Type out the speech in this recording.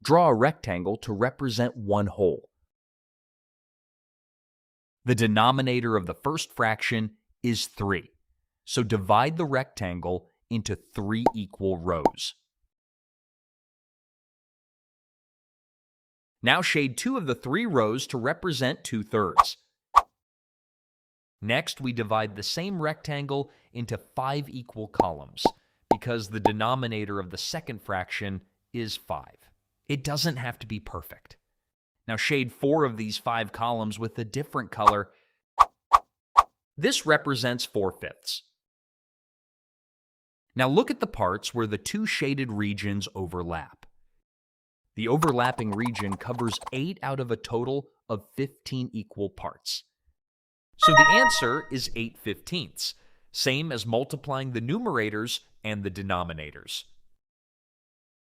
Draw a rectangle to represent one whole. The denominator of the first fraction is 3, so divide the rectangle into 3 equal rows. Now shade 2 of the 3 rows to represent 2/3. Next, we divide the same rectangle into 5 equal columns, because the denominator of the second fraction is 5. It doesn't have to be perfect. Now shade 4 of these 5 columns with a different color. This represents 4/5. Now look at the parts where the two shaded regions overlap. The overlapping region covers 8 out of a total of 15 equal parts. So the answer is 8/15, same as multiplying the numerators and the denominators.